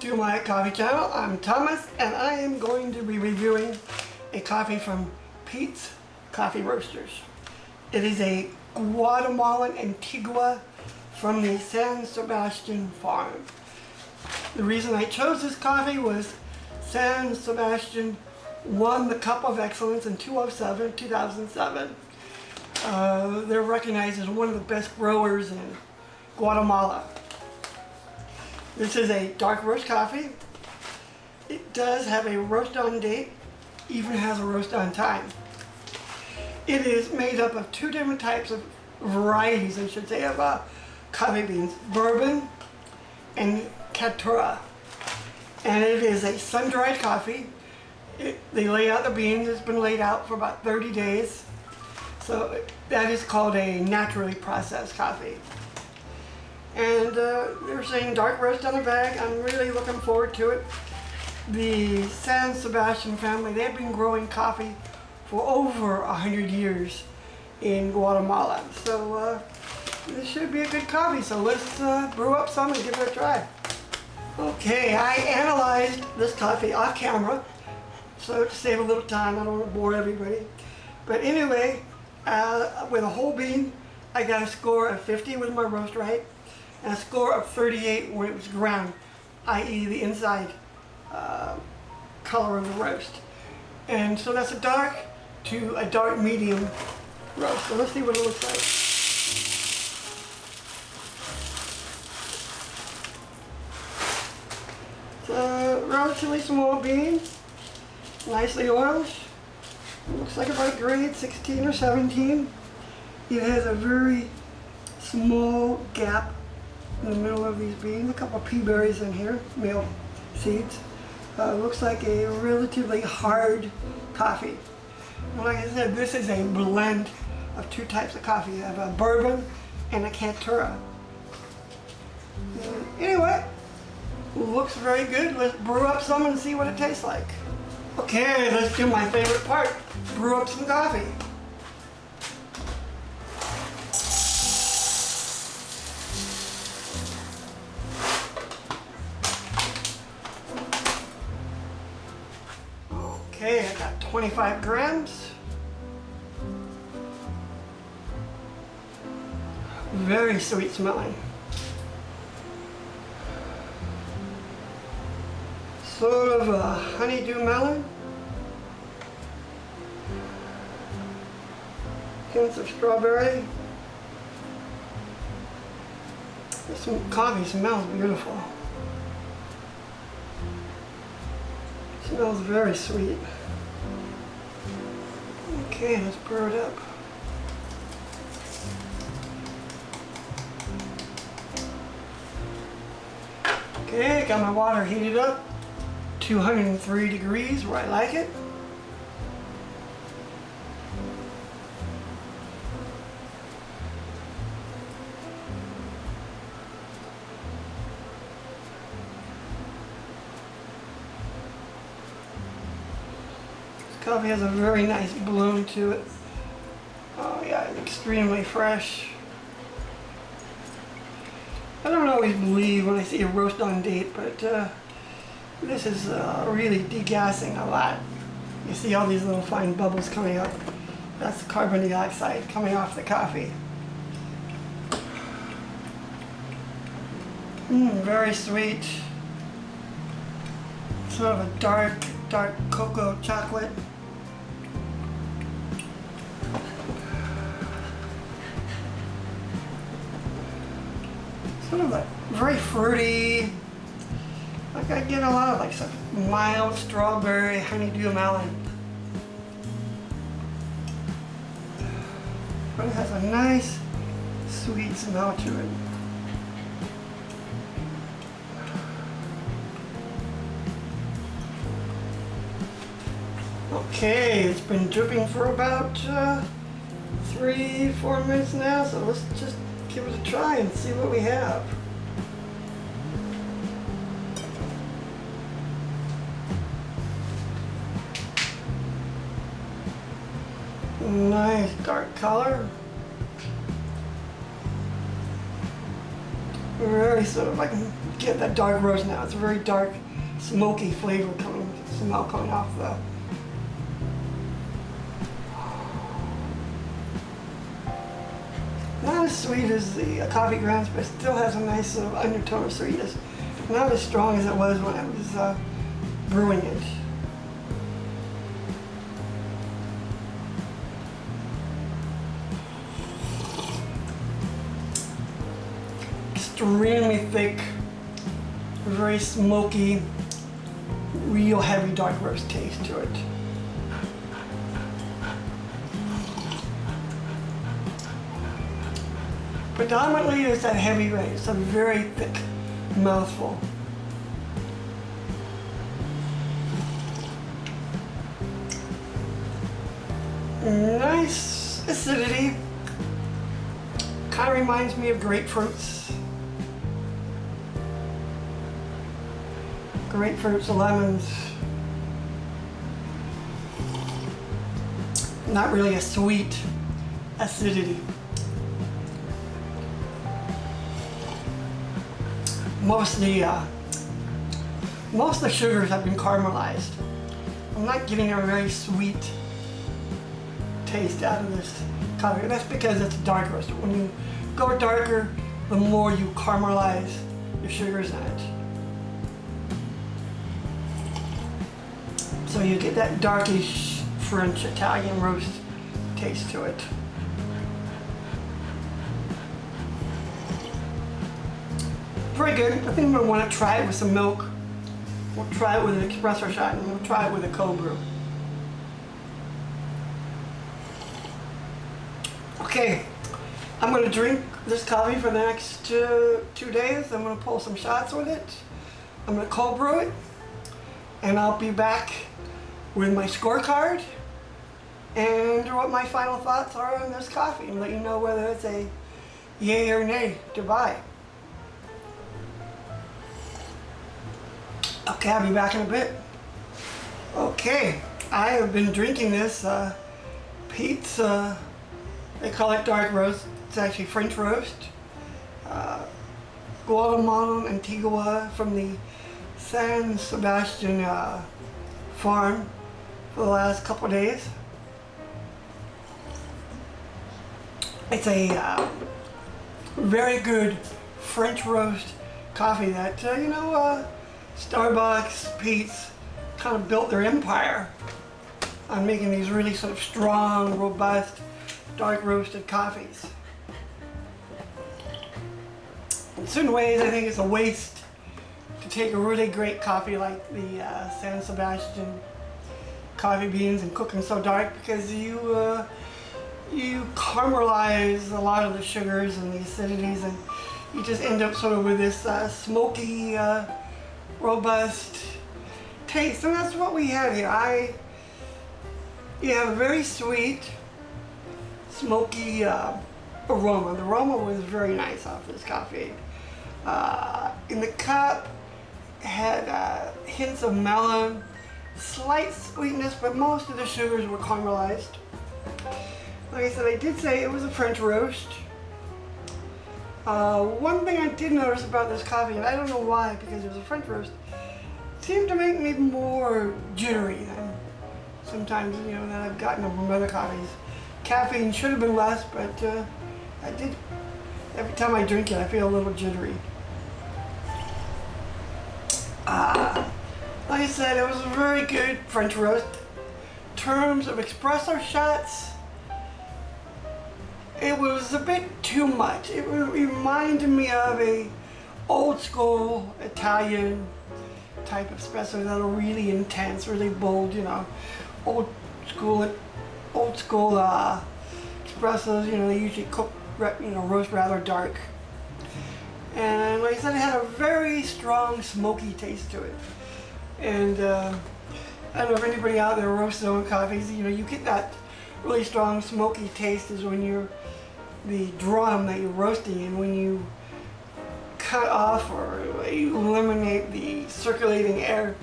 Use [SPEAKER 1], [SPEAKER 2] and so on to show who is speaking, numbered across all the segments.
[SPEAKER 1] to my coffee channel. I'm Thomas and I am going to be reviewing a coffee from Peet's Coffee Roasters. It is a Guatemalan Antigua from the San Sebastian farm. The reason I chose this coffee was San Sebastian won the Cup of Excellence in 2007. They're recognized as one of the best growers in Guatemala. This is a dark roast coffee. It does have a roast on date, even has a roast on time. It is made up of two different types of varieties, I should say, of coffee beans, bourbon and caturra. And it is a sun-dried coffee. They lay out the beans. It's been laid out for about 30 days. So that is called a naturally processed coffee. And they're saying dark roast on the bag. I'm really looking forward to it. The San Sebastian family, they've been growing coffee for over 100 years in Guatemala. So this should be a good coffee. So let's brew up some and give it a try. Okay, I analyzed this coffee off camera, so to save a little time, I don't want to bore everybody. But anyway, with a whole bean, I got a score of 50 with my roast right, and a score of 38 when it was ground, i.e. the inside color of the roast. And so that's a dark to a dark medium roast. So let's see what it looks like. It's a relatively small bean, nicely oiled. Looks like about grade 16 or 17. It has a very small gap in the middle of these beans, a couple of pea berries in here, male seeds. Looks like a relatively hard coffee. Well, like I said, this is a blend of two types of coffee. You have a bourbon and a caturra. Anyway, looks very good. Let's brew up some and see what it tastes like. Okay, let's do my favorite part, brew up some coffee. Okay, I got 25 grams. Very sweet smelling. Sort of a honeydew melon. Hints of strawberry. This coffee smells beautiful. Smells very sweet. Okay, let's brew it up. Okay, got my water heated up. 203 degrees where I like it. Coffee has a very nice bloom to it. Oh yeah, it's extremely fresh. I don't always believe when I see a roast on date, but this is really degassing a lot. You see all these little fine bubbles coming up. That's carbon dioxide coming off the coffee. Very sweet. Sort of a dark cocoa chocolate. Sort of like very fruity. Like I get a lot of like some mild strawberry honeydew melon. But it has a nice sweet smell to it. Okay, it's been dripping for about 3-4 minutes now, so let's just give it a try and see what we have. Nice dark color. very sort of, I can get that dark roast now. It's a very dark, smoky flavor smell coming off the. Not as sweet as the coffee grounds, but still has a nice sort of undertone of sweetness. Not as strong as it was when I was brewing it. Extremely thick, very smoky, real heavy dark roast taste to it. Predominantly it's that heavy rain. It's a very thick mouthful. Nice acidity. Kind of reminds me of grapefruits. Grapefruits, lemons. Not really a sweet acidity. Most of the sugars have been caramelized. I'm not getting a very sweet taste out of this coffee. That's because it's dark roast. When you go darker, the more you caramelize the sugars in it. So you get that darkish French Italian roast taste to it. Pretty good. I think I'm going to want to try it with some milk. We'll try it with an espresso shot and we'll try it with a cold brew. Okay, I'm going to drink this coffee for the next 2 days. I'm going to pull some shots with it. I'm going to cold brew it. And I'll be back with my scorecard and what my final thoughts are on this coffee and let you know whether it's a yay or nay to buy. Okay, I'll be back in a bit. Okay, I have been drinking this Peet's, they call it dark roast. It's actually French roast. Guatemala, Antigua, from the San Sebastian farm for the last couple of days. It's a very good French roast coffee that, Starbucks, Peet's kind of built their empire on making these really sort of strong, robust, dark roasted coffees. In certain ways, I think it's a waste to take a really great coffee like the San Sebastian coffee beans and cook them so dark, because you caramelize a lot of the sugars and the acidities, and you just end up sort of with this smoky, robust taste. And that's what we have here. You have a very sweet, smoky aroma. The aroma was very nice off this coffee. In the cup, had hints of melon, slight sweetness, but most of the sugars were caramelized. Like I said, I did say it was a French roast. One thing I did notice about this coffee, and I don't know why, because it was a French roast, it seemed to make me more jittery than sometimes, that I've gotten from other coffees. Caffeine should have been less, but I did. Every time I drink it, I feel a little jittery. Like I said, it was a very good French roast. In terms of espresso shots, it was a bit too much. It reminded me of a old school Italian type of espresso that are really intense, really bold, old school espressos. They usually cook, roast rather dark. And like I said, it had a very strong smoky taste to it. And I don't know if anybody out there roasts their own coffees. You get that really strong smoky taste is when the drum that you're roasting in, when you cut off or you eliminate the circulating air,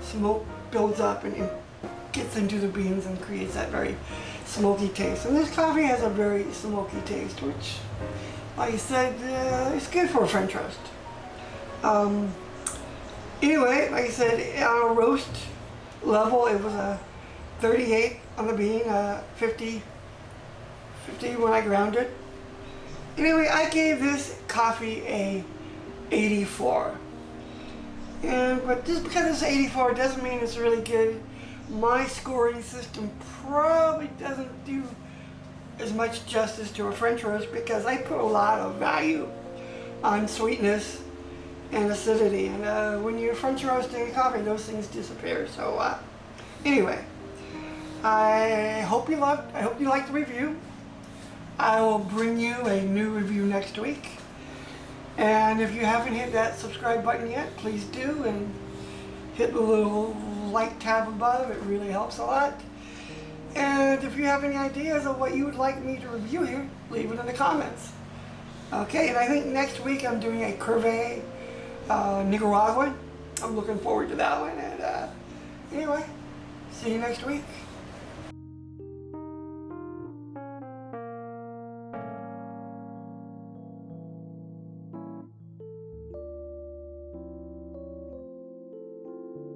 [SPEAKER 1] smoke builds up and it gets into the beans and creates that very smoky taste. And this coffee has a very smoky taste, which, like I said, it's good for a French roast. Anyway, like I said, on a roast level, it was a 38 on the bean, 50 when I ground it. Anyway, I gave this coffee a 84. But just because it's 84 doesn't mean it's really good. My scoring system probably doesn't do as much justice to a French roast because I put a lot of value on sweetness and acidity. And when you're French roasting coffee, those things disappear. So anyway, I hope you liked the review. I will bring you a new review next week. And if you haven't hit that subscribe button yet, please do, and hit the little like tab above. It really helps a lot. And if you have any ideas of what you would like me to review here, leave it in the comments. Okay, and I think next week I'm doing a Curve Nicaraguan. I'm looking forward to that one. And anyway, see you next week.